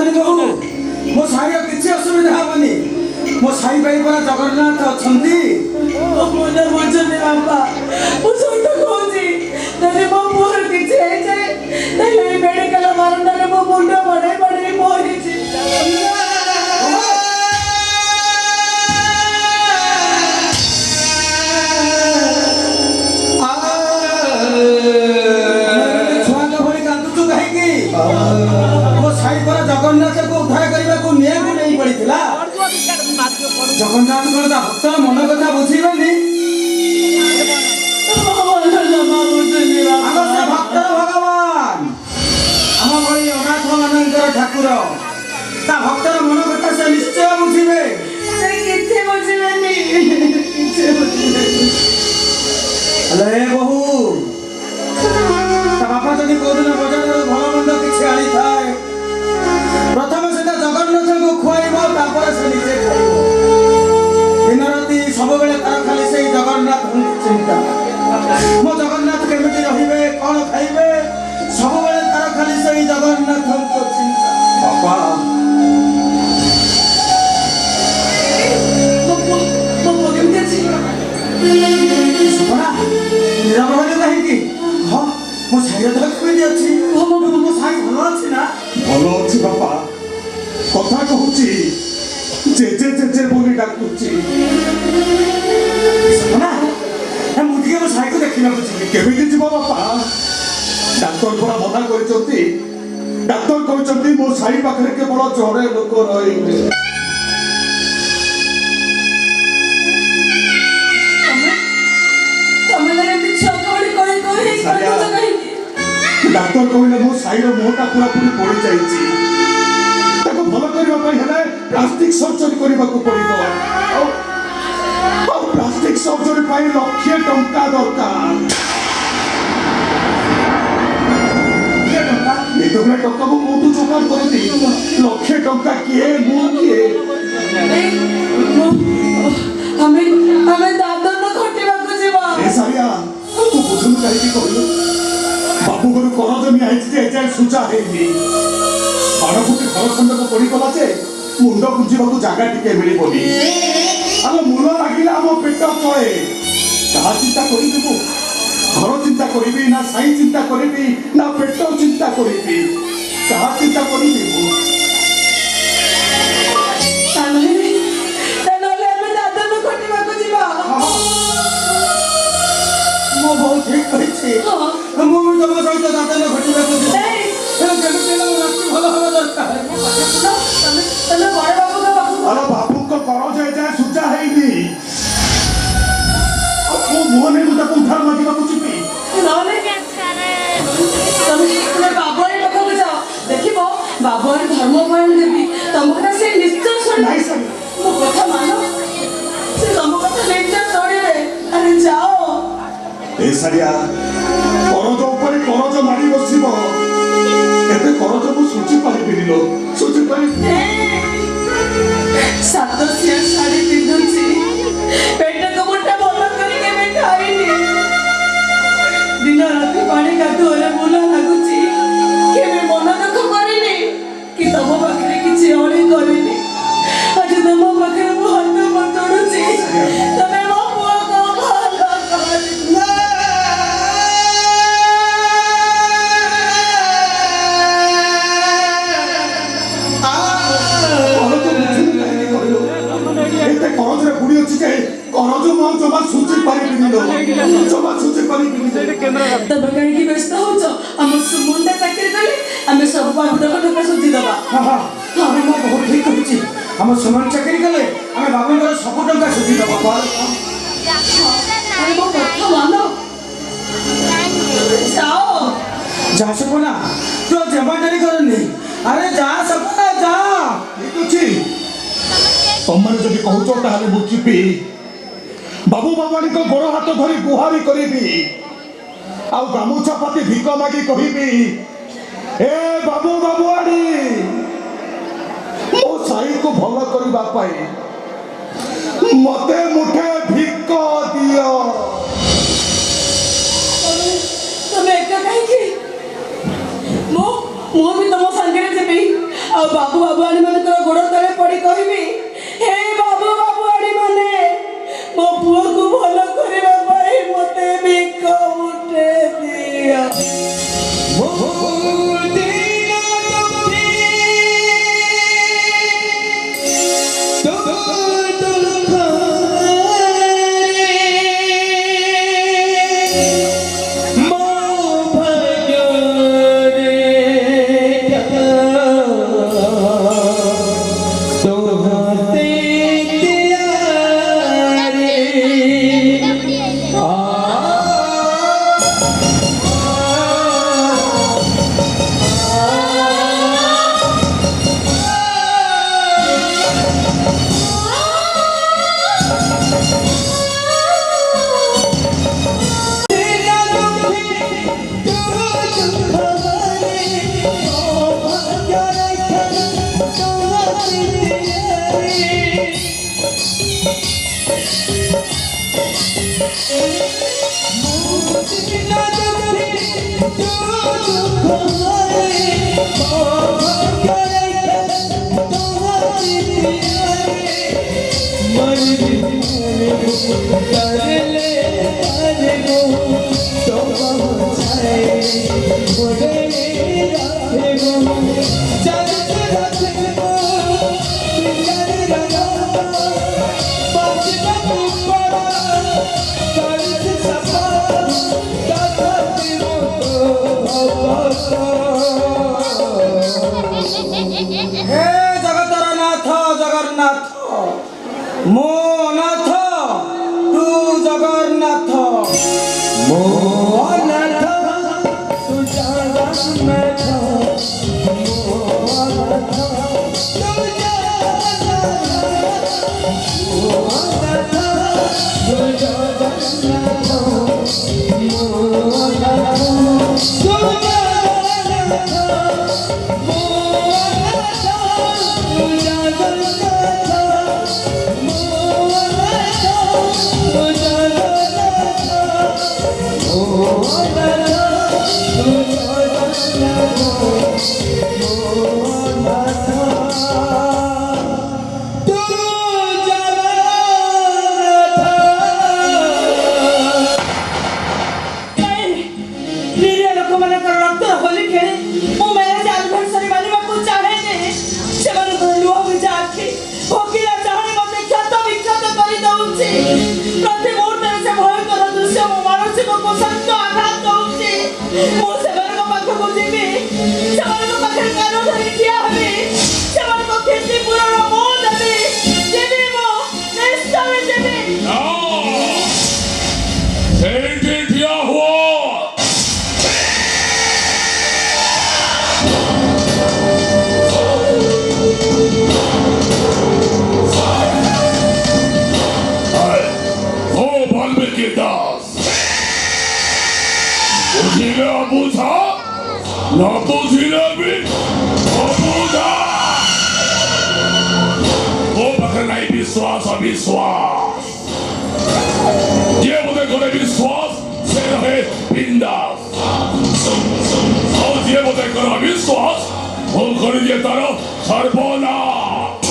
हबनी बहु मो साई किसी असुविधा हबनी मो साई भाई पर जगन्नाथ अछंती मोने बुझुनी बापा मु सत्य कहूची तने मो मोर किछि हे जे तले मेडिकल मारंदारे मो मुंडा बडे बडे मोरी छी जगन्नाथ को उद्धार करने को निया को नहीं पड़ी थिला जगन्नाथ को भक्त मन कथा बुझीबनी भक्त भगवान आम भाई अनाथ मानकर ठाकुर ता भक्तर मन कथा से निश्चय बुझीबे से किथे बुझिबेनी अरे बहु ता बापा जदी कोदिन बजार भल मंद किछि आनी थाए प्रथम से जगन्नाथ को खुआइब तापर से निजे खाइब दिन राति सब बेले तार खाली से जगन्नाथ चिंता मो जगन्नाथ केमिति रहिबे कौन खाइबे सब बेले तार खाली से जगन्नाथ को चिंता बापा मो केमिति छी सुना निरमहले नहीं कि हां मो साइड धक पे अछि मो साइड भलो अछि ना भलो अछि बापा कथा कहूची जे जे जे जे बोली डाकुची सुना हम मुझे मो साइड को देखिना बुझी केमिति जीव बापा डाक्टर परा मना करिसंती डाक्टर कहिसंती मो साई पाखरे केवल जड़े लोक रहिबे डाक्टर कहले मो साईर मुहटा पूरा पूरी पड़ी जाइछि ताको भल करबा पई हेले प्लास्टिक सर्जरी करबा को पड़िबो और प्लास्टिक सर्जरी पई लक्ष टंका दरकार एतोला टंका को मोटू जोगाड़ करती लक्ष टंका किए मु किए हमें दादा न खटिबा को जीवा ए सारिया तू बुझुन काई कहलु बाबू को कर जमी आइछि जे एजाय सुचा हेनी बाण फुटी घर खंड को पड़ी गला जे मुंड गुंजिबा को जागा टिके मिली बोली आलो मूल लागिला हम पेट चले कहा चिंता करी देबो घर चिंता करिबी ना साई चिंता करिबी ना पेट चिंता करिबी कहा चिंता करी देबो तनले हमें दादा न खटिबा को जीवा मो बहुत ठीक कहि छी हम तम सहित दादा न घटिबा को नहीं हम केनु केनु रास्ते भलो हवा दरकार तने बड़ बाबू का बाबू अरे बाबू को करो जे जाय सुचा हेनी अब वो मोहने को तक उधार मागिबा को चिपी नले तमे बाबूरी पाखा को जाओ देखिबो बाबूरी धर्म पालन देबी तमकरा से निश्चय सुन नहीं सर मो कथा मानो से तम कथा निश्चय सुनिबे अरे जाओ ए सारिया करज ऊपर करज मारी बसिबो एते करज को सुची पारी पिनिलो सुची पारी सातो सिया साड़ी पिंदुची पेट को मुट्ठा बोला करके मैं खाईनी दिन रात पानी का धोरे बोला लागुची के मैं मन दुख करिनी कि तम पाखरे किछि अणी करिनी आज तम पाखरे मो हाथ बटुची तमे मो पुआ को भालो करिनी एते करज रे बुडी अछि जे करज म जमा सुची पारी पिनिलो जमा सुची पारी पिनिलो तब कहीं की व्यस्त हो जो हम सुमुंडा चाकरी कले हमें सब बाबू को टका सुधी दबा हां हां हम मो बहुत ठीक कहि छी हम समान चाकरी कले हम बाबू को सब टंका सुधी दबा अरे वो कथा मानो जाओ जा सपना तो जमादारी करनी अरे जा सपना जा ठीक अछि तमने जदि कहउचो ताले मु चिपी बाबू बाबानी को गोड़ हाथ धरी गुहारी करिबी आ गामुछा पाती भिक मागी कहिबी ए बाबू बाबुआनी मो साई को भलो करबा पाई मते मुठे भिक दियो तमे एका कहि की मो भी तमो संगे जेबी आ बाबू ବାବୁଆଣୀ ମାନଙ୍କର ଗୋଡ଼ ତଳେ ପଡ଼ି କହିବି, ହେ ବାବୁଆଣୀ ମାନେ, ମୋ ପୁଅକୁ ଭଲ କରିବା ପାଇଁ ମୋତେ ଭିକ ମୁଠେ ଦିଅ। हे जगतर नाथ जगन्नाथ, मो अनाथ तू जगन्नाथ, मो अनाथ तू जगन्नाथ, मो अनाथ तू जगन्नाथ, मो अनाथ तू जगन्नाथ, मो अनाथ तू जगन्नाथ, मो विश्वास जे मुझे करे विश्वास से रहे बिंदास और जे मुझे करे विश्वास वो कर दिए तारो सर्वनाश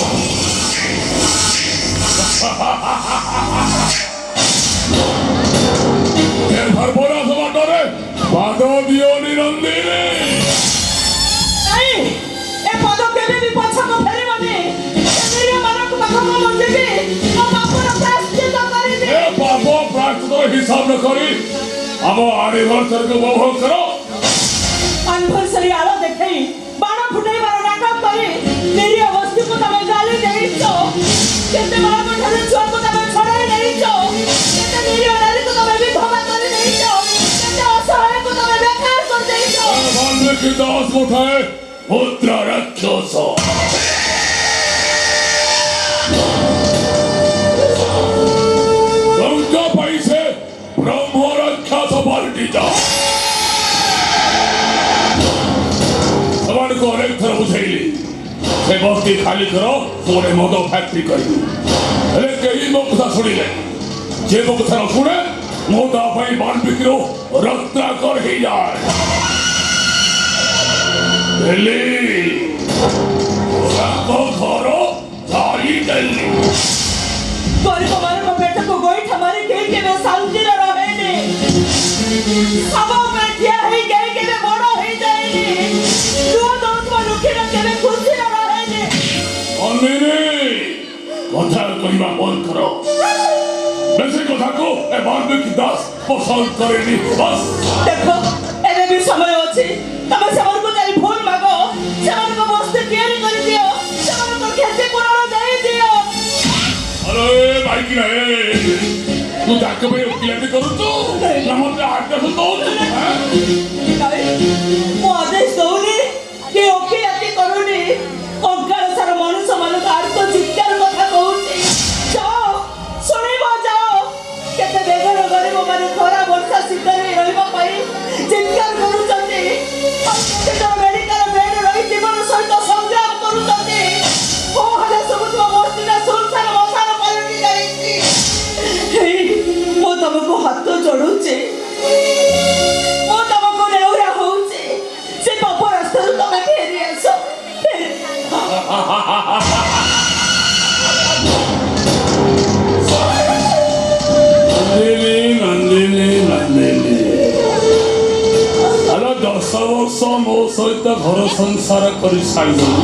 ये सर्वनाश बाटरे बाधो दियो निरंदिनी नहीं ए पद केबे भी पछा को फेरिबनी मेरे मन को पाखो को जेबी ओ बापर प्रायश्चित करि दे ए पापो प्रायश्चित हिसाब न करी अब एनिवर्सरी को उपभोग करो एनिवर्सरी आलो देखई बाण फुटाई बार नाटक करी मेरी वस्तु को तमे गाली देइछो केते मार कोठारे छुआ को तमे छड़ाई देइछो केते मेरी नारी को तमे भी धोखा करि देइछो केते असहाय को तमे बेकार कर देइछो वाल्मीकि दास उठाए पुत्र राक्षस लंका पैसे ब्रह्म राक्षस पार्टी जा सवाल को अनेक थर बुझाइली से बस्ती खाली करो तोरे मद फैक्ट्री करी हेले कहीं मो कथा सुनिले जे मो कथा न सुने मोदा भाई वाल्मीकि रत्नाकर ही जाए दिल्ली ତାଙ୍କ ଘର ଛାଡ଼ିଦେଲି। ଗରିବମାନଙ୍କ ପେଟକୁ ଗୋଇଠା ମାରି କେହି କେବେ ଶାନ୍ତିରେ ରହେନି। ସବ ଉପରେ ଠିଆ ହେଇ କେହି କେବେ ବଡ଼ ହେଇଯାଏନି। ଦୁଅ ଦଉଥିବା ଲୁଖିର କେବେ ଖୁସିରେ ରହେନି। ଅନିନି କଥା କହିବା ବନ୍ଦ କର। ବେଶୀ କଥାକୁ ଏ ବାଲ୍ମୀକି ଦାସ ପସନ୍ଦ କରେନି। ବସ୍ ଦେଖ ଏବେ ବି ସମୟ ଅଛି। ତମେ ସେମାନଙ୍କୁ ଯାଇ ଭୁଲ ମାଗ, ସେମାନଙ୍କ ବସ୍ତି ତିଆରି କରିଦିଅ, ସେମାନଙ୍କ କ୍ଷତି ପୂରଣ ଦେଇଦିଅ। ଆରେ ଭାଇକି ରେ ତୁ ତାଙ୍କ ପାଇଁ ଓକିଲାତି କରୁଛୁ ନା ମତେ ଆଦେଶ ଦଉଛୁ? ନାଇଁ, ମୁଁ ଆଦେଶ ଦଉନି କି ଓକିଲାତି କରୁନି। କଙ୍କାଳ ସାର ମଣିଷମାନଙ୍କ ଆର୍ତ ଚିତ୍କାର କଥା କହୁଛି। ଯାଅ ଶୁଣିବ, ଯାଅ। କେତେ ବେଘର ଗରିବମାନେ ଖରା ବର୍ଷା ଶୀତରେ ରହିବା ପାଇଁ ଚିତ୍କାର କରୁଛନ୍ତି। ଆଉ କେତେ ଜଣ ମେଡିକାଲ ବେଡ୍ ରହି ଜୀବନ ସହିତ ସଂଗ୍ରାମ କରୁଛନ୍ତି। କୋହଲେ ସବୁଥିବା ବସ୍ତିଟା ସୁନସାନ ମଶାନ ପାଲଟି ଯାଇଛି। ହେଇ, ମୁଁ ତମକୁ ହାତ ଯୋଡୁଛି, ମୁଁ ତମକୁ ନେଉରା ହଉଛି। ସେ ପାପ ରାସ୍ତାରୁ ତମେ ଫେରି ଆସ। ନନ୍ଦିନୀ ଆଲୋ 10 ବର୍ଷ ମୋ ସହିତ ଘର ସଂସାର କରି ସାରିଲଣି।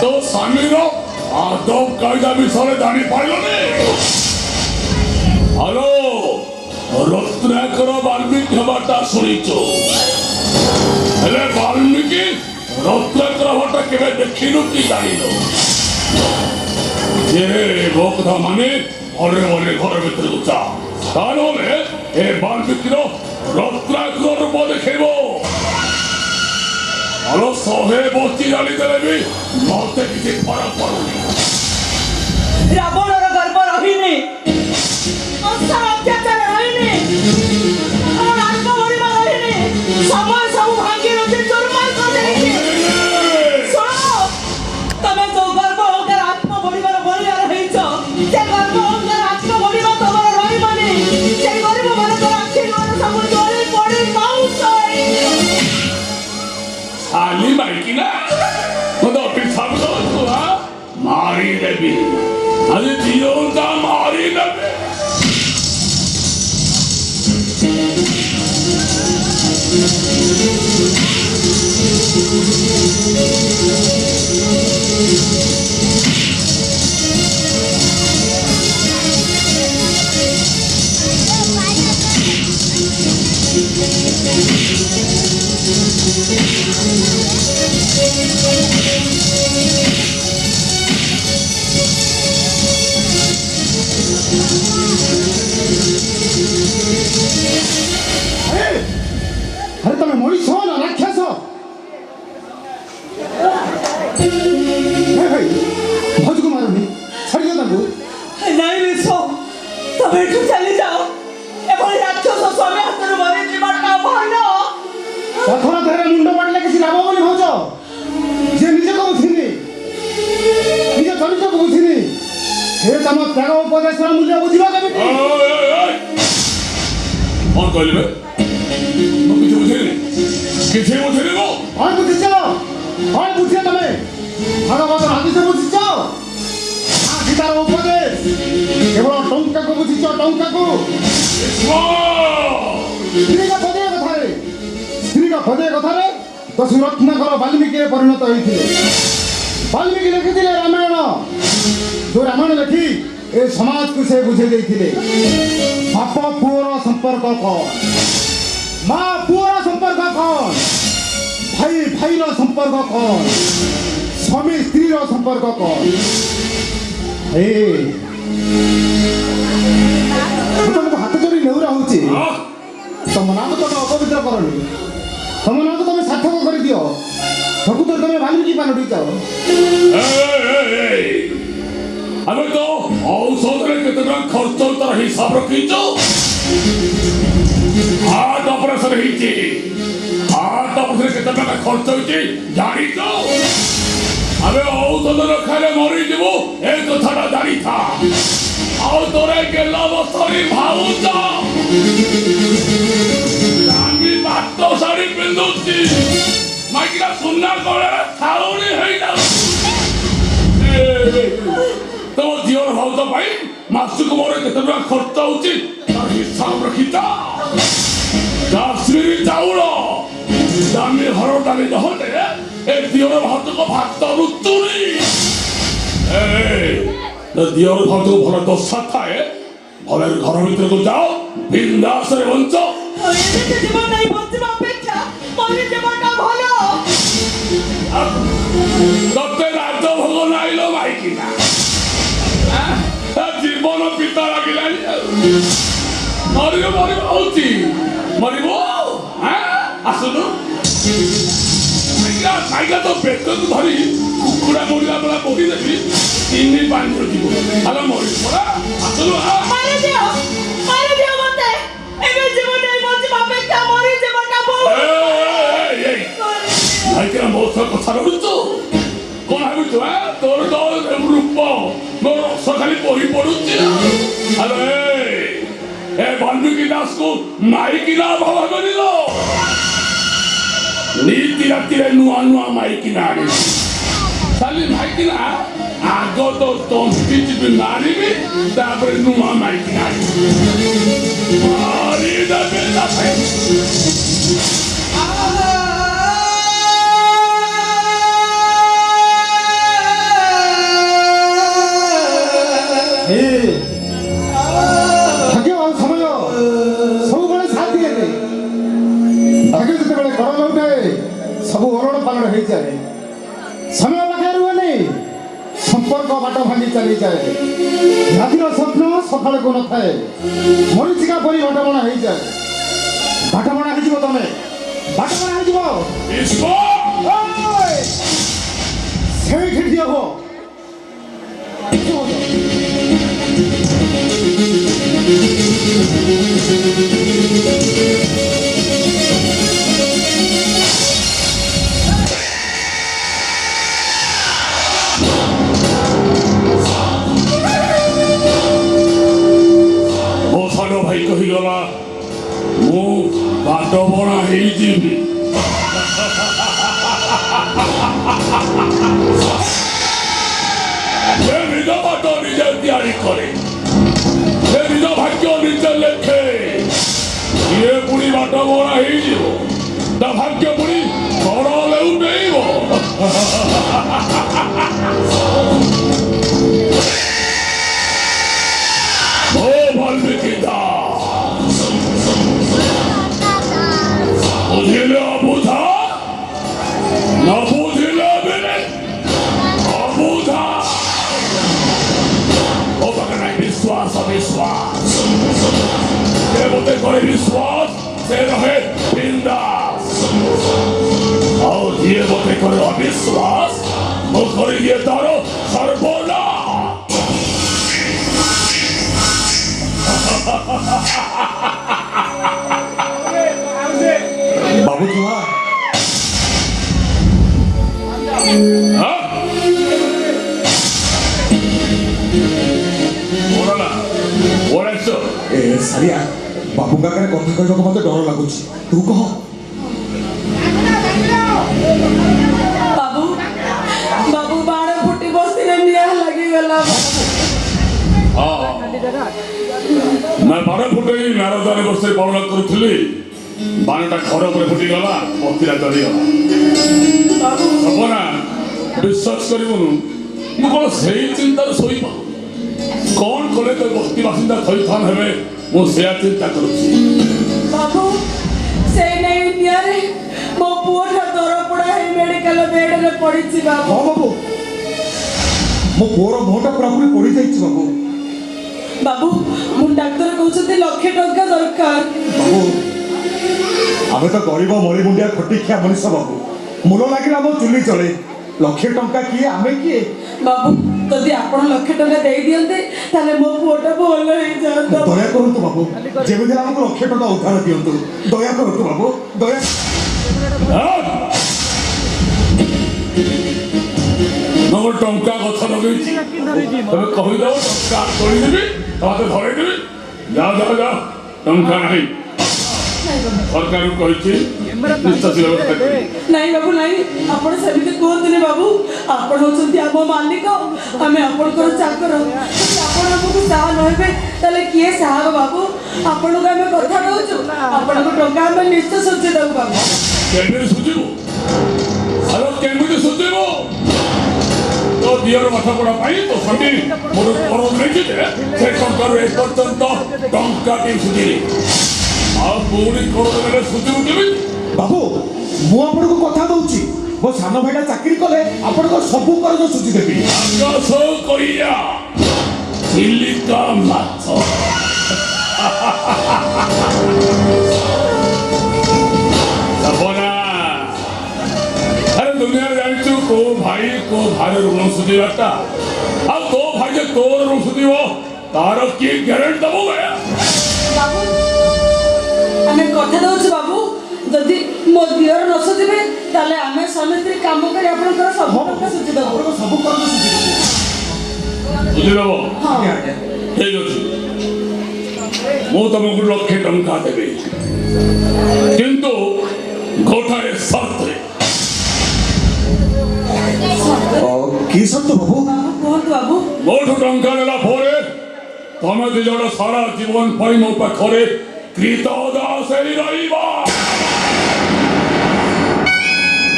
ତୋ ସ୍ୱାମୀର ଆଦବ କାଇଦା ବିଷୟରେ ଜାଣିପାରିଲନି? ଆଲୋ ରତ୍ନାକର ବାଲ୍ମୀକି ହେବାଟା ଶୁଣିଛୁ, ହେଲେ ବାଲ୍ମୀକି ରତ୍ନାକର ହେବାଟା କେବେ ଦେଖିନୁ କି ଜାଣିନୁ? ଯେ ମୋ କଥା ମାନେ ଘରେ ଘରେ ଘର ଭିତରକୁ ଯା, ତାହେଲେ ଏ ବାଲ୍ମୀକିର ରତ୍ନାକର ରୂପ ଦେଖେଇବ। ଆଲୋ 100 ବସ୍ତି ଜାଣିଦେଲେ ବି ମତେ କିଛି ଫରକ ପଡୁନି। ରାବଣର ଗର୍ବ ରହିନି, କଂସର ଅତ୍ୟାଚାର ରହିନି, ଆଉ ଆତ୍ମ ବଢିବା ରହିନି। ସମୟ ସବୁ ଭାଙ୍ଗି ରୁଟି ଚୁରମାର କରିଦେଇଛି। ଶୁଣ, ତମେ ଯୋଉ ଗର୍ବ ଅହଙ୍କାର ଆତ୍ମ ବଢିବାର ବଳିୟାର ହେଇଛ, ସେ ଗର୍ବ ଅହଙ୍କାର ଆତ୍ମ ବଢିବା ତମର ରହିବନି। ସେଇ ଗରିବମାନଙ୍କର ଆଖି ଲୁହରେ ସବୁ ଜଳି ପଡି ପାଉଛ। ଖାଲି ବାଇକି ନା ମତେ ଅପେକ୍ଷା କରୁଛୁ? ମାରିଦେବି ଆଜି ଜିଅନ୍ତା ମାରିଦେବି। ଆରେ ତମେ ମଣିଷ ନା ରାକ୍ଷସ? ଭାଇ ଭଜକୁ ମାରୁନି, ଛାଡ଼ିଦିଅ ତାଙ୍କୁ। ନାଇଁ ବିଶ୍ୱ, ତମେ ଏଠୁ ଚାଲିଯାଅ। ଏଭଳି ରାକ୍ଷସ ସ୍ୱାମୀ ହାତରୁ ମରି ଯିବାଟା ଭଲ। ପଥର ଦେହରେ ମୁଣ୍ଡ ମାରିଲେ କିଛି ଲାଭ ବୋଲି ଭାବୁଛ? ଯିଏ ନିଜକୁ ବୁଝିନି, ନିଜ ଚରିତ୍ରକୁ ବୁଝିନି, ସେ ତମ ତ୍ୟାଗ ଉପଦେଶର ମୂଲ୍ୟ ବୁଝିବ କେମିତି? କଣ କହିଲେ? ମୁଁ କିଛି ବୁଝିନି, କିଛି ବୁଝିନି। ମୁଁ କଣ ବୁଝିଛ? କଣ ବୁଝିଛ ତମେ? ଭଗବତର ଆଦେଶ ବୁଝିଛ? ଗୀତାର ଉପଦେଶ କେବଳ ଟଙ୍କାକୁ ବୁଝିଛ, ଟଙ୍କାକୁ। ସ୍ତ୍ରୀଙ୍କ ପଦେ କଥାରେ ଦଶୁ ରତ୍ନାକର ବାଲ୍ମୀକିରେ ପରିଣତ ହୋଇଥିଲେ। ବାଲ୍ମୀକି ଲେଖିଥିଲେ ରାମାୟଣ। ଯୋଉ ରାମାୟଣ ଲେଖି ଏ ସମାଜକୁ ସେ ବୁଝେଇ ଦେଇଥିଲେ ବାପ ପୁଅର ସମ୍ପର୍କ କ'ଣ, ମା ପୁଅର ସମ୍ପର୍କ କ'ଣ, ଭାଇ ଭାଇର ସମ୍ପର୍କ କ'ଣ, ସ୍ୱାମୀ ସ୍ତ୍ରୀର ସମ୍ପର୍କ କ'ଣ। ମୁଁ ତମକୁ ହାତ ଯୋଡ଼ି ନେଉରା ହଉଛି। ତମ ନାଁକୁ ତମେ ଅପବିତ୍ର କରନି, ତମ ନାଁକୁ ତମେ ସାର୍ଥକ କରିଦିଅ। ପ୍ରକୃତରେ ତମେ ବାଲ୍ମୀକି ପାଲଟିଛ। ଆମେ ତ ଔଷଧରେ କେତେ ଟଙ୍କା ଖର୍ଚ୍ଚ ତାର ହିସାବ ରଖିଛ। ହାର୍ଟ ଅପରେସନ ହେଇଛି, ହାର୍ଟ ଅପରେସନ କେତେ ଟଙ୍କା ଖର୍ଚ୍ଚ ହେଇଛି ଜାଣିଛ? ଆମେ ଔଷଧ ନ ଖାଇଲେ ମରିଯିବୁ ଏ କଥାଟା ଜାଣିଥା। ଆଉ ତୋରେ ଗେଲ ବସରି ଭାବୁଛ ଦାମୀ ପାଟ ଶାଢୀ ପିନ୍ଧୁଛି, ମାଇକିନା ସୁନା କଳରେ ଥାଉଣି ହେଇଯାଉଛି। ତମ ଝିଅର ଭାଉଜ ପାଇଁ ମାସକୁ ମୋର କେତେ ଟଙ୍କା ଖର୍ଚ୍ଚ ହଉଛି ତାର ହିସାବ ରଖିଛ। କାଶ୍ମୀରୀ ଚାଉଳ ଦାମୀ ଘର ଡାଲି ନହେଲେ ଏ ଦିଅର ଭାଉଜଙ୍କ ଭାତ ରୁଚୁନି। ଦିଅର ଭାଉଜକୁ ଭଲ ଦଶା ଥାଏ ଭଲରେ ଘର ଭିତରକୁ ଯାଅ ବିନ୍ଦାସରେ ବଞ୍ଚ। ଜୀବନ ନାହିଁ ବଞ୍ଚିବା ଅପେକ୍ଷା ମରିଯିବାଟା ଭଲ। ତତେ ରାଜଭୋଗ ନାଇଲ ମାଇକିନା ଜୀବନ ପିତା ଲାଗିଲାଣି। ମରିବ ମରିବ ହଉଛି ମରିବ ଆସୁନୁ ମାଇକା ତ ବେକକୁ ଧରି କୁକୁଡ଼ା ମରିଲା ବେଳେ ମରିଦେବି 3-5 ଯିବ ଆଲ ମରିବ ପରା ଆସୁନୁ। ଭାଇକିନା ମୋ ସହ କଥା ରହୁଛୁ କଣ ଭାବୁଛୁ ତୋର ତ ରୂପ ମୋ ରସ ଖାଲି ବହି ପଡୁଛି। ଆରେ ଏ ବାଲ୍ମୀକି ଦାସକୁ ମାଇକିନା ଭାବ କରିଲ ନୀତି ରାତିରେ ନୂଆ ନୂଆ ମାଇକିନା ଆଣି ଖାଲି ମାଇକିନା ଆଗ ତ ତଣ୍ଟି ଯିବି ମାରିବି ତାପରେ ନୂଆ ମାଇକିନା ମାରିଦେବେ ସମୟ ସବୁବେଳେ ସାଥ ଦିଏନି। ଭାଗ୍ୟ ଯେତେବେଳେ ଗରମ ଉଠାଏ ସବୁ ଓରଣ ପାଲନ ହେଇଯାଏ। ସମୟ ପାଖରେ ରୁହେନି ସମ୍ପର୍କ ବାଟ ଭାଙ୍ଗି ଚାଲିଯାଏ। ରାତିର ସ୍ୱପ୍ନ ସକାଳକୁ ନଥାଏ ମରିଚିକା ପରି ବାଟବଣା ହେଇଯାଏ। ବାଟବଣା ହେଇଯିବ ତମେ ବାଟବଣା ହେଇଯିବ ସେଇଠି ଠିଆ ହୁଅ। ମୋ ସାନ ଭାଇ କହିଗଲା ମୁଁ ବାଟବଣା ହେଇଯିବି। ସେ ନିଜ ବାଟ ନିଜେ ତିଆରି କରେ ସେ ନିଜ ଭାଗ୍ୟ ନିଜେ ଲେଖେ। ଇଏ ପୁଣି ବାଟବଣା ହେଇଯିବ ତା ଭାଗ୍ୟ ପୁଣି ଘର ଲେଉଟେଇବ। ଓ ବାଲ୍ମୀକି ଦାସ ବୁଝିଲେ ଅବୁଝା ନ ବୁଝିଲେ ବେଲେ ଅବୁଝା। ମୋ ପାଖରେ ନାହିଁ ବିଶ୍ୱାସ ଅବିଶ୍ୱାସ ସେ ମୋତେ କରେ ବିଶ୍ୱାସ ସେ ରହେ ବିନ୍ଦାସ ଆଉ ଯିଏ ମୋତେ କରେ ଅବିଶ୍ୱାସ ମୁଁ କରିଦିଏ ତାର ସର୍ବନାଶ। ବାବୁ ଜୁହା ଏ ସାରିଆ ବାବୁଙ୍କ ଆଗରେ କଥା କହିବାକୁ ମତେ ଡର ଲାଗୁଛି। ତୁ କହ। ବାବୁ ବାବୁ ବାଣ ଫୁଟି ବସିରେ ନିଆଁ ଲାଗିଗଲା। मैं बाण फुटे नारदारी बसे पालन करुली बाणटा घर पर फुटीगला बतीरा जलीगला सपना विश्वास करूँ कौन से चिंतार शोप कौन कले तो बस्ती बासिंदा थईथान हे मुझे चिंता करुच्ची बाबू से नहीं निया रे मो पुओटा दरपड़ा है मेडिकल बेड रे पड़ीची बाबू। हाँ बाबू मो पुओर मुहटा पूरापूरी पड़ी जाइए बाबू। बाबू मु डाक्टर कहते 1 लाख टंका दरकार। बाबू आमे तो गरीब मरी मुंडिया खटी खिया मनुष्य बाबू मूल लगे आम चुली चले 1 लाख टंका किए आमे किए। बाबू जदि आपण 1 लाख टंका दे दियंते ताले मो पुओटा भल हो जाता। दया करतु बाबू जेमिति हमको 1 लाख टंका उधार दियंतु दया करतु बाबू दया। नगर टंका गछ लगे तब कहीदेव टंका तोड़देवी धरदेवी जा जा जा टंका नहीं सरकार कही निश्चित व्यवस्था करी ନାଇଁ ବାବୁ ନାଇଁ ଆପଣ ସେମିତି କୁହନ୍ତୁନି ବାବୁ ଆପଣ ହଉଛନ୍ତି ଆମ ମାଲିକ ଆମେ ଆପଣଙ୍କର ଚାକର ଯଦି ଆପଣ ଆମକୁ ସାହା ନ ହେବେ ତାହେଲେ କିଏ ସାହା ହେବ ବାବୁ ଆପଣଙ୍କୁ ଆମେ କଥା ଦଉଛୁ ଆପଣଙ୍କ ଟଙ୍କା ଆମେ ନିଶ୍ଚୟ ସୁଝି ଦେବୁ ବାବୁ କେମିତି ସୁଝିବୁ ଆରେ କେମିତି ସୁଝିବୁ तो दियर पाठ पढ़ा तो स्वामी मोर कर नहीं से टंकार एपर्यंत टंका टी सुझी पुणी कर सुझिबू केमी बाबू मु आपनको कथा दउची मो सानो भाईटा चाकरी कले आपनको सब कर्ज सुझी देबी आकाश कहिया चिलिका माछ सपना अरे दुनिया जानछु को भाई को भाई ऋण सुझीबाटा आ तो भाई जे तोर ऋण सुझीब तार की ग्यारंटी दबो गया बाबू ଆମେ କଥା ଦଉଛୁ ବାବୁ ଯଦି ମୋ ଦିଅର ନ ସୁଝିବେ ତାହେଲେ ଆମେ ସ୍ୱାମୀ ସ୍ତ୍ରୀ କାମ କରି ଆପଣଙ୍କର ସବୁ ଟଙ୍କା ସୁଝି ଦେବୁ आपनको सब कर्ज सुझी देबी ବୁଝିଦେବ ହଁ ଠିକ ଅଛି ମୁଁ ତମକୁ ଲକ୍ଷେ ଟଙ୍କା ଦେବି କିନ୍ତୁ ଗୋଟାଏ ସର୍ତ୍ତରେ की शर्त बाबू ବାବୁ କୁହନ୍ତୁ ବାବୁ ମୋଠୁ ଟଙ୍କା ନେଲା ପରେ ତମେ ଦି ଜଣ ସାରା ଜୀବନ ପାଇଁ ମୋ ପାଖରେ କ୍ରୀତଦାସ ହେଇ ରହିବ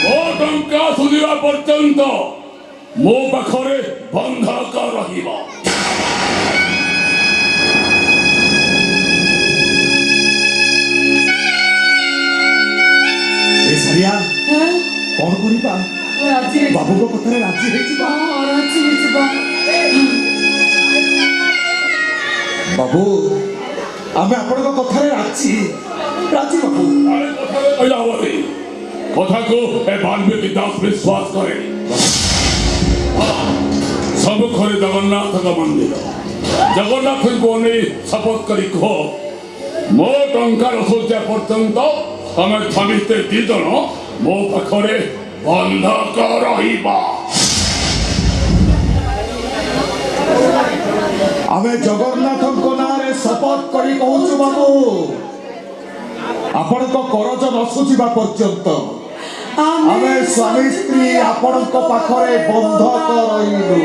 ମୋ ଟଙ୍କା ସୁଝିବା ପର୍ଯ୍ୟନ୍ତ ମୋ ପାଖରେ ବନ୍ଧକ ରହିବ ए सरिया ହଁ कोन करिबा ରାଜି ହେଇଯିବ। बाबू को कथा रे राजी हे जिबा ହଁ ରାଜି ହେଇଯିବ। बाबू आमे आपनको कथा रे राजी राजी बाबू আরে কথারে কইলা হবি কথাকু এ বাল্মীকি দাস বিশ্বাস করে सब घरे जगन्नाथ का मंदिर जगन्नाथ को नहीं शपथ करी कह मो टंका रसोजा पर्यंत तमें स्वामी स्त्री दी जन मो पाखरे बंधक रहिबा आमे जगन्नाथ को नारे शपथ करी कहूछु बाबू आपनको करज न सुझिबा पर्यंत आमे स्वामी स्त्री आपनको पाखरे बंधक रहिलु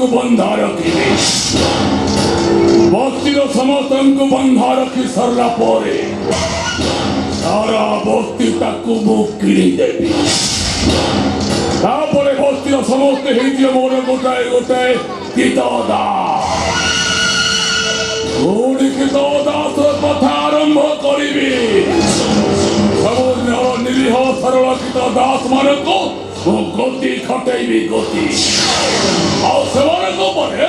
बंधा रखी बस्तीर समस्त को बंधा रखी सरला परे सारा बस्ती ताकू मु किणी देवी तापरे बस्तीर समस्त हेइजे मोर गोटाए गोटाए गीतदास ओडी गीतदास कथा आरंभ करिबी सब निरीह सरल गीतदास मानको गति खटेबी गति और सेवाने को परे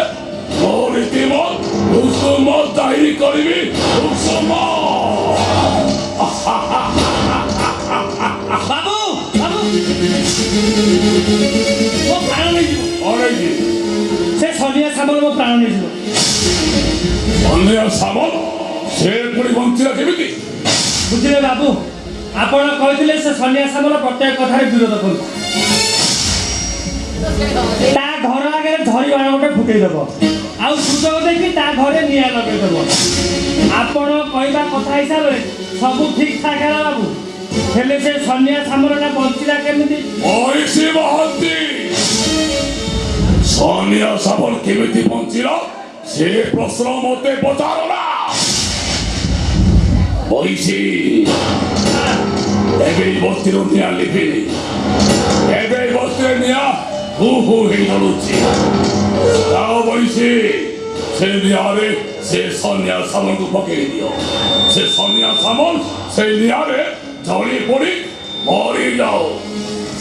और इतिमत उसको मत जाहिर कर କରିବି କୁସୁମ। ବାବୁ ବାବୁ ମୋ ପ୍ରାଣ ନେଇଯିବ। ଅନେଇଛି ସେ ସନିଆ ସାମଲ ମୋ ପ୍ରାଣ ନେଇଯିବ। ଅନ୍ୟ ସାମଲ ସେ ପୁଣି ବଞ୍ଚିଲା କେମିତି? ବୁଝିଲେ ବାବୁ, ଆପଣ କହିଥିଲେ ସେ ସନିଆ ସାମଲ ପ୍ରତ୍ୟେକ କଥାରେ ବିରୋଧ କରୁଛି। ତା ଘର ଆଗରେ ଧରି ବାଣ ଗୋଟେ ଫୁଟେଇଦବ, ଆଉ ସୁଯୋଗ ଦେଖି ତା ଘରେ ନିଆଁ ଲଗେଇଦବ। ଆପଣ କହିବା କଥା ହିସାବରେ ସବୁ ଠିକ୍ ଠାକ୍ ହେଲା ବାବୁ, ହେଲେ ସେ ସନିଆ ସାମଲଟା ବଞ୍ଚିଲା କେମିତି? ମଇଁଷି ମହାନ୍ତି ସନିଆ ସାମଲ କେମିତି ବଞ୍ଚିଲା ସେ ପ୍ରଶ୍ନ ମତେ ପଚାର ନା। ମଇଁଷି ଏବେ ଏଇ ବସ୍ତିରୁ ନିଆଁ ଲିଭିନି, ଏବେ ଏଇ ବସ୍ତିରେ ନିଆଁ ହୁ ହୁ ହେଇ ଜଳୁଛି। ଯାଅ ମଇଁଷି ସେ ନିଆଁରେ ସେ ସନିଆ ସାମଲକୁ ପକେଇ ଦିଅ। ସେ ସନିଆ ସାମଲ ସେ ନିଆଁରେ ଜଳି ପୋଡ଼ି ମରିଯାଉ।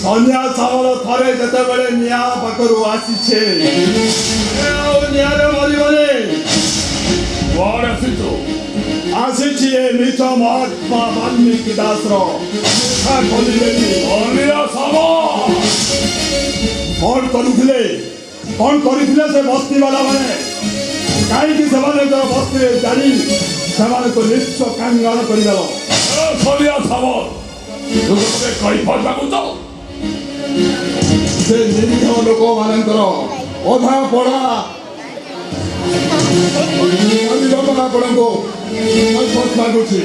ସନ୍ଧ୍ୟା ସାମଲ ଥରେ ଯେତେବେଳେ ନିଆଁ ପାଖରୁ ଆସିଛେ ଆଉ ନିଆଁରେ ମରିବନି। କୁଆଡ଼େ ଆସିଛୁ? ଆସିଛି ଏ ମିଛ ମହାତ୍ମା ବାଲ୍ମୀକି ଦାସର ମୁଖା ଖୋଲିଦେବି। ସନିଆ ସାମଲ କଣ କରୁଥିଲେ ସେ ବସ୍ତିବାଲା ମାନେ? କାହିଁକି ସେମାନଙ୍କର ବସ୍ତିରେ ଜାଣି ସେମାନଙ୍କୁ ନିଶ୍ଚ କାଙ୍ଗାଳ କରିଦେଲ? ସନିଆ ସାମଲ ତୁ ମୋତେ କହିପାରୁ ଲାଗୁଛ? ସେ ନିରୀହ ଲୋକମାନଙ୍କର ଅଧା ପଢ଼ା ଆପଣଙ୍କୁ ଲାଗୁଛି।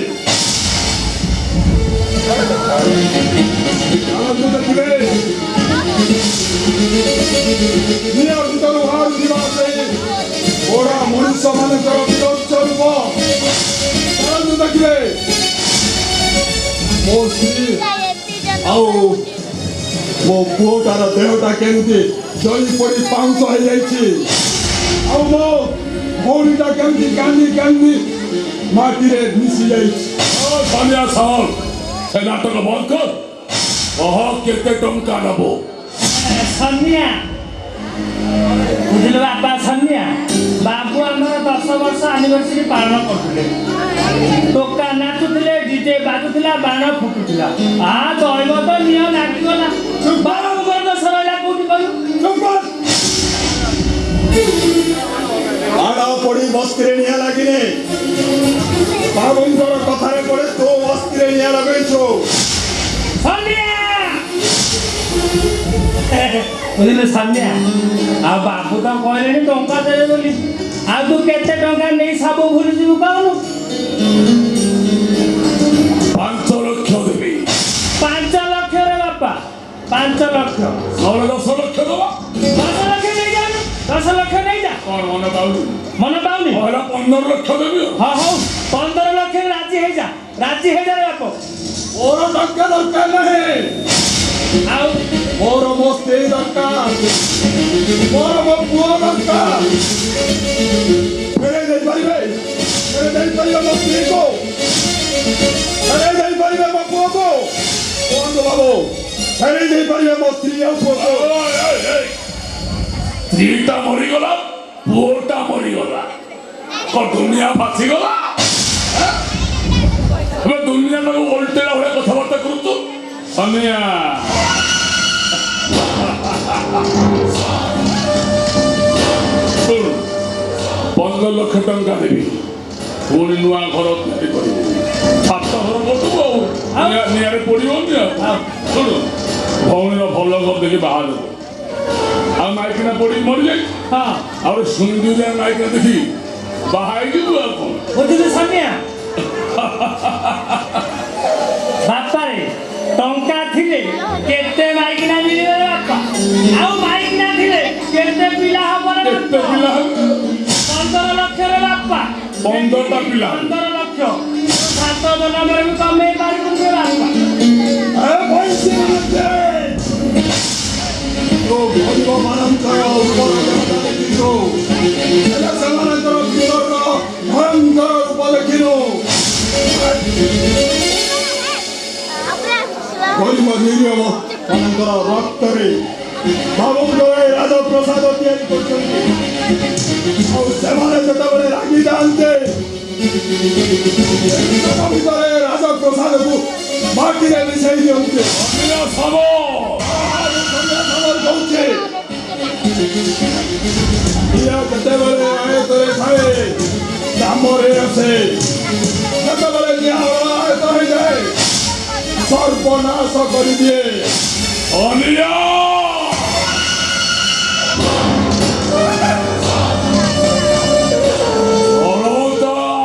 ଦେଖିବେ ନିଆଁ ଭିତରୁ ବାହାରୁଥିବା ସେଇ ପଢ଼ା ମଣିଷ ମାନଙ୍କର ବିରୋଧ ରୂପ ଦେଖିବେ। ମୋ ସ୍ତ୍ରୀ ଆଉ ମୋ ପୁଅଟାର ଦେହଟା କେମିତି ଜଳି ପଡ଼ି ପାଉଁଶ ହେଇଯାଇଛି, ଆଉ ମୋ ଭଉଣୀଟା କେମିତି କାନ୍ଦି କାନ୍ଦି ମାଟିରେ ମିଶି ଯାଇଛି। ସନିଆ ସାମଲ ସେ ନାଟକ ବନ୍ଦ କର। କହ କେତେ ଟଙ୍କା ନେବ? ସନିଆ ବୁଝିଲେ ବାପା, ସନିଆ ବାବୁ ଆମର 10 ବର୍ଷ ଆନିଭର୍ସରୀ ପାଳନ କରୁଥିଲେ। ଟୋକା ନାଚୁଥିଲେ, ଡିଜେ ବାଜୁଥିଲା, ବାଣ ଫୁଟୁଥିଲା। ଦୈବ ତ ନିଅ ଲାଗିଗଲା। ବାବୁଙ୍କର ଦୋଷ ରହିଲା କୋଉଠି କହିବୁ? ବାଣ ପଡ଼ି ବସ୍ତିରେ ନିଆଁ ଲାଗିନି, ବାବୁଙ୍କର କଥାରେ ପଡ଼େ ତୋ ବସ୍ତିରେ ନିଆଁ ଲଗେଇଛୁ। ବୁଝିଲେ ସନ୍ଧ୍ୟା, ଆଉ ବାବୁ ତ କହିଲେଣି ଟଙ୍କା ଦେବେ ବୋଲି, ଆଉ ତୁ କେତେ ଟଙ୍କା ନେଇ ସବୁ ଭୁଲିଯିବୁ କହୁନୁ? 5 ଲକ୍ଷ ଦେବି। 5 ଲକ୍ଷରେ ବାପା, 5 ଲକ୍ଷ। ନହେଲେ 10 ଲକ୍ଷ ଦେବା। 10 ଲକ୍ଷ ନେଇଯାଉନୁ, 10 ଲକ୍ଷ ନେଇଯା। କଣ ମନେ ପାଉନି? ମନେ ପାଉନି? କହିଲା 15 ଲକ୍ଷ ଦେବି। ହଁ ହଉ, 15 ଲକ୍ଷରେ ରାଜି ହେଇଯା, ରାଜି ହେଇଯା ରେ ବାପ। ମୋର ଟଙ୍କା ଦରକାର ନାହିଁ, ଆଉ ମୋର ମୋ ସ୍ତ୍ରୀ ଦରକାର, ମୋର ମୋ ପୁଅ ଦରକାର। ଫେରେଇ ଦେଇପାରିବେ? ଫେରେଇ ଦେଇପାରିବେ ମୋ ସ୍ତ୍ରୀକୁ? ଫେରେଇ ଦେଇପାରିବେ ମୋ ପୁଅକୁ? କୁହନ୍ତୁ ବାବୁ, ଫେରେଇ ଦେଇପାରିବେ ମୋ ସ୍ତ୍ରୀ ଆଉ ପୁଅକୁ? ସ୍ତ୍ରୀଟା ମରିଗଲା, ପୁଅଟା ମରିଗଲା, କଣ ଦୁନିଆ ବାସିଗଲା? ଏବେ ଦୁନିଆ ତାକୁ ଓଲଟେଇଲା ଭଳିଆ କଥାବାର୍ତ୍ତା କରୁଛୁ। ସନିଆ ଶୁଣ, 15 ଲକ୍ଷ ଟଙ୍କା ଦେବି, ପୁଣି ନୂଆ ଘର ତିଆରି କରିବି, ଛାତ ଘର କରିଦେବୁ ଆଉ ନିଆଁରେ ପଡ଼ିବନି। ଆଉ ଶୁଣ, ଭଉଣୀର ଭଲ ଘର ଦେଖି ବାହା ଦେବୁ, ଆଉ ମାଇକିନା ପଡ଼ିକି ମରିଯାଇ ଆଉ ସୁନ୍ଦରିଆ ମାଇକିନା ଦେଖି ବାହା ହେଇଯିବୁ। ଆଉ କଣ ବୁଝିଲୁ ସନ୍ଧ୍ୟା? ବାପାରେ ଟଙ୍କା ଥିଲେ କେତେ ମାଇକିନା ମିଳିବ ରେ ବାପା, ଆଉ ମାଇକିନା ଥିଲେ କେତେ ପିଲା ହବ ରେ କେତେ ବାପା? ପିଲା ହେବେ? 15 ଲକ୍ଷରେ ବାପା, 15ଟା ପିଲା। 15 ଲକ୍ଷ 7 ଜନ୍ମରେ ବି କମେଇ ପାରିବୁ ରେ ବାପା। ଗରିବ ମାନଙ୍କର ଉପର ଦେଖିଛୁ, ହେଲେ ସେମାନଙ୍କର ବିରୋଧ ଭୟଙ୍କର ରୂପ ଦେଖିନୁ। ଗରିବ ନିରୀହ ମାନଙ୍କର ରକ୍ତରେ ବାବୁଙ୍କର ଏ ରାଜପ୍ରସାଦ ତିଆରି କରୁଛନ୍ତି, ଆଉ ସେମାନେ ଯେତେବେଳେ ରାଗି ଯାଆନ୍ତେ আসে সেତେବେଳେ নিয়ামত হয়ে সর্বনাশ করে দিয়ে অনিয়া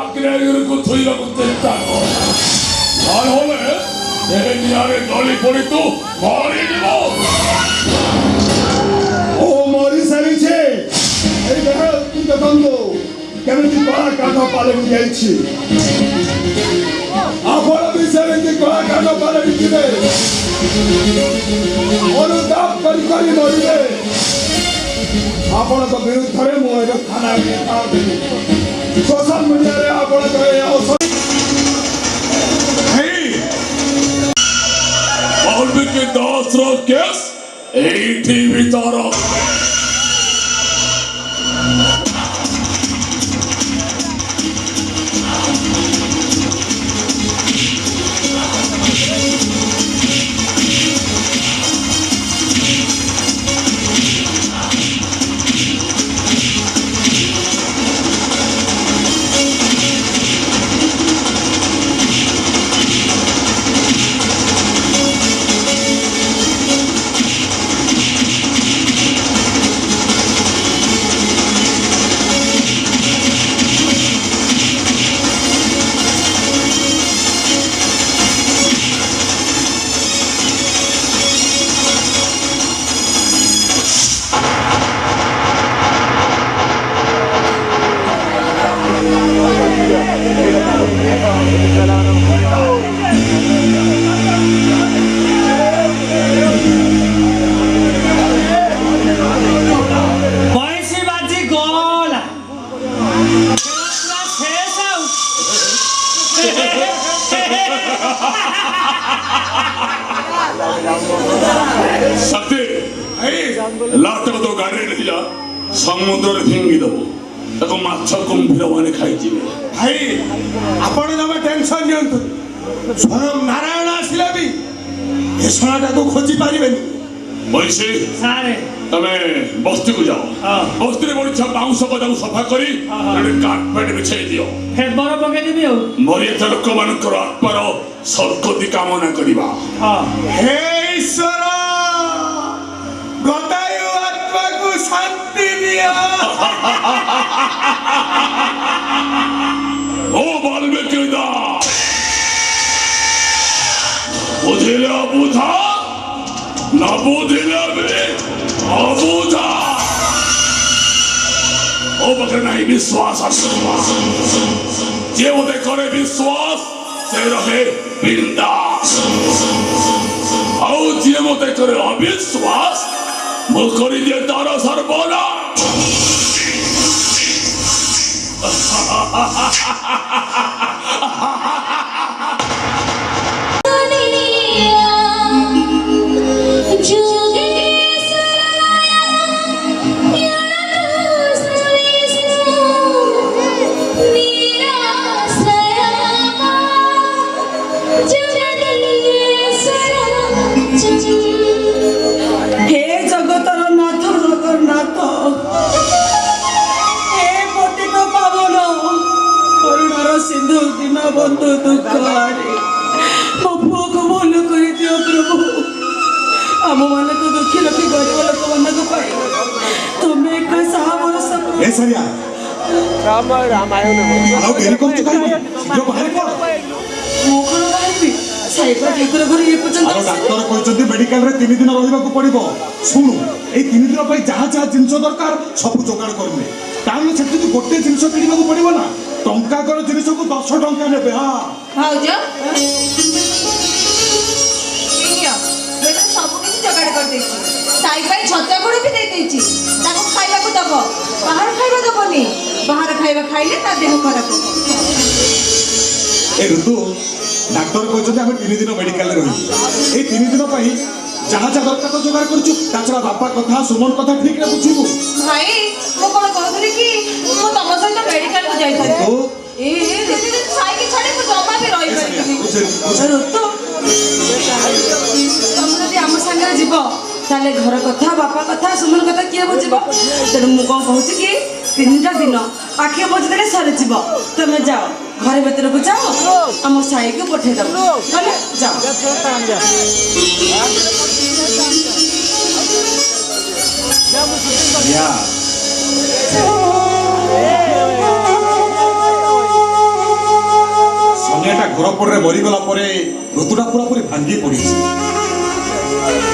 আগ্নেয়গিরিକୁ ଛୁଇଁବାକୁ ଚେଷ୍ଟା କର ନହେଲେ ଏ ନିଆଁରେ ଜଳି ପଡ଼ି ତୁ ମରିଯିବ। ও মরি সারিছে এই দেখো কি দেখন্তু কেমতি কলা কাঠ পালন যাইছি আপন বিଷୟରେ কি কলা কাঠ পালন ଯିବେ অনুতাপ କରି କରି মরিবে ଆପଣଙ୍କ ବିରୁଦ୍ଧରେ ମୁଁ ଏବେ ଥାନାରେ ଦେବି সোশ্যাল মিডিয়াରେ ଆପଣଙ୍କ ଏ ବାଲ୍ମୀକି ଦାସର କେସ୍ ଏଇଠି ଭିତର ବଇଁଶୀ ବାଜି ଗଲା ଶେଷ ଆଉ ସତେ ଲାଟକୁ ତ ଗାଡ଼ିରେ ନେଇଯା ସମୁଦ୍ରରେ ଫିଙ୍ଗି ଦେବୁ ତାକୁ ମାଛ କୁମ୍ଭୀର ମାନେ ଖାଇଯିବେ। ଭାଇ ଆପଣ ଜମା ଟେନସନ ନିଅନ୍ତୁ ସ୍ୱୟଂ ନାରାୟଣ ଆସିଲେ ବି ଏ ଶଳାଟାକୁ ଖୋଜି ପାରିବେନି। ବଇଁଶୀ ସାରେ ତମେ ବସ୍ତିକୁ ଯାଅ ହଁ। ବସ୍ତିରେ ପଡ଼ିଥିବା ବାଉଁଶ ଗଦାକୁ ସଫା କରି ଗୋଟେ କାର୍ପେଟ ବିଛାଇ ଦିଅ ଫେବର ପକେଇଦେବି ଆଉ ମରିଯାଇଥିବା ଲୋକମାନଙ୍କର ଆତ୍ମାର ସଦ୍ଗତି କାମନା କରିବା। ହଁ ହେ ଈଶ୍ୱର ଗଦାୟୁ ଆତ୍ମାକୁ ଶାନ୍ତି ଦିଅ। ଓ ବାଲ୍ମୀକି ଦାସ ବୁଝିଲେ ଅବୁଝା ନ ବୁଝିଲେ ବି ଅବୁଝା ମୋ ପାଖରେ ନାହିଁ ବିଶ୍ୱାସ ଯିଏ ମୋତେ କରେ ବିଶ୍ୱାସ ସେ ରହେ ବିନ୍ଦାସ ଆଉ ଯିଏ ମୋତେ କରେ ଅବିଶ୍ୱାସ ମୁଁ କରିଦିଏ ତାର ସର୍ବନାଶ। हे जगतर नाथ जगन्नाथ हे पतित पावन करुणार सिंधु दीन बंधु दुःखरे मो पुओ को भूल कर दियो प्रभु आम मान को दुखी रखी गरीब लोक मान को पाई तुम्हें एक साहबरसा ଏ ସାରିଆ ଆଉ ଡେରି କରୁଛୁ କାହିଁକି ଶୀଘ୍ର ବାହାରି ପଡ଼ ମୁଁ କଣ ବାହାରିବି ସାଇବା ଠାକୁର ଘର ଏ ପର୍ଯ୍ୟନ୍ତ ଆଉ ଆସିନି। ଡାକ୍ତର କହିଛନ୍ତି ମେଡିକାଲରେ 3 ଦିନ ରହିବାକୁ ପଡ଼ିବ ଶୁଣୁ ଏଇ 3 ଦିନ ପାଇଁ ଯାହା ଯାହା ଜିନିଷ ଦରକାର ସବୁ ଯୋଗାଡ଼ କରିନେ କାରଣ ସେଠି ଯଦି ଗୋଟେ ଜିନିଷ କିଣିବାକୁ ପଡ଼ିବ ନା ଟଙ୍କାକର ଜିନିଷକୁ 10 ଟଙ୍କା ନେବେ ହଁ ଭାଉଜ ସବୁ କିଛି ଯୋଗାଡ଼ କରିଦେଇଛି ସାଇ ପାଇଁ ଛତୁଆ ଗୁଡ଼ ବି ଦେଇଦେଇଛି ତାକୁ ଖାଇବାକୁ ଦବ ବାହାର ଖାଇବା ଦବନି ବାହାର ଖାଇବା ଖାଇଲେ ତା ଦେହ ଖରାପ ହବ ଏ ଋତୁ ଡାକ୍ତର କହିଛନ୍ତି ଆମେ 3 ଦିନ ମେଡିକାଲରେ ରହିବୁ ଏଇ 3 ଦିନ ପାଇଁ ଯାହା ଯାହା ଦରକାର ତ ଯୋଗାଡ଼ କରୁଛୁ ତା ଛଡ଼ା ବାପା କଥା ସୁମନ କଥା ଠିକରେ ବୁଝିବୁ ଭାଇ ମୁଁ କ'ଣ କହୁଥିଲି କି ମୁଁ ତମ ସହିତ ମେଡିକାଲକୁ ଯାଇଥାନ୍ତି ଓ ଏ ସାଇକି ଛାଡ଼ି ମୁଁ ଜମା ବି ରହିପାରିବିନି ଋତୁ ତମେ ଯଦି ଆମ ସାଙ୍ଗରେ ଯିବ ତାହେଲେ ଘର କଥା ବାପା କଥା ସୁମନ କଥା କିଏ ବୁଝିବ ତେଣୁ ମୁଁ କ'ଣ କହୁଛି କି 3ଟା ଦିନ ଆଖି ବୁଝିଦେଲେ ସରିଯିବ ତମେ ଯାଅ ଘରେ ଭିତରକୁ ଯାଅ ଆମ ସାଇକୁ ପଠେଇଦବ ଗଲେ ଯାଅ। ରିଆ, ସନିଆଟା ଘର ପଡ଼ରେ ମରିଗଲା ପରେ ଋତୁଟା ପୁରାପୁରି ଭାଙ୍ଗି ପଡ଼ିଛି।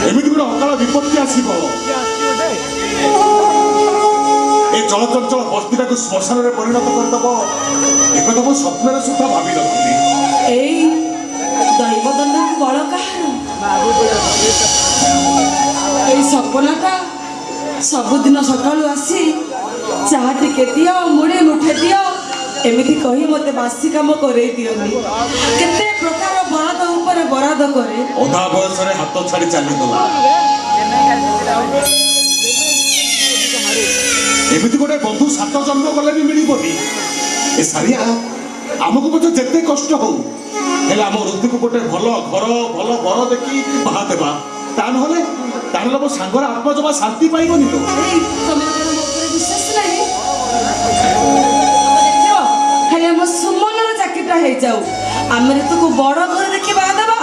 ଏମିତି ଗୋଟେ ଅକାଳ ବିପତ୍ତି ଆସିବ, ଏ ଚଳଚଞ୍ଚଳ ବସ୍ତିଟାକୁ ଶ୍ମଶାନରେ ପରିଣତ କରିଦବ, ଏକଥା ମୁଁ ସ୍ୱପ୍ନରେ ସୁଦ୍ଧା ଭାବିନଥିଲି। ଏଇ ଦୈବଦଣ୍ଡକୁ ବଳ କାହାର? ଏଇ ସପନାଟା ସବୁଦିନ ସକାଳୁ ଆସି ଚାହା ଟିକେ ଦିଅ, ମୁଢ଼ି ମୁଠେ ଦିଅ ଏମିତି କହି ମତେ ବାସି କାମ କରେଇ ଦିଅନ୍ତି। କେତେ ପ୍ରକାର ବରାଦ ଉପରେ ବରାଦ କରେ। ଅଧା ବୟସରେ ହାତ ଛାଡ଼ି ଚାଲିଗଲା। ଏମିତି ଗୋଟେ ବନ୍ଧୁ 7 ଜନ୍ମ କଲେ ବି ମିଳିବନି। ଏ ସାରିଆ, ଆମକୁ ବୋଧେ ଯେତେ କଷ୍ଟ ହଉ ହେଲେ ଆମ ଋତୁକୁ ଗୋଟେ ଭଲ ଘର, ଭଲ ବର ଦେଖି ବାହା ଦେବା। ତା ନହେଲେ ମୋ ସାଙ୍ଗର ଆତ୍ମା ଜମା ଶାନ୍ତି ପାଇବନି ଲୋ। ଏଇ ତମେ କଣ ମୋ ଉପରେ ବିଶ୍ୱାସ ନାହିଁ? ଦେଖିବ ଖାଲି ଆମ ସୁମନର ଚାକିରିଟା ହେଇଯାଉ, ଆମେ ଋତୁକୁ ବଡ ଘରେ ଦେଖି ବାହା ଦେବା,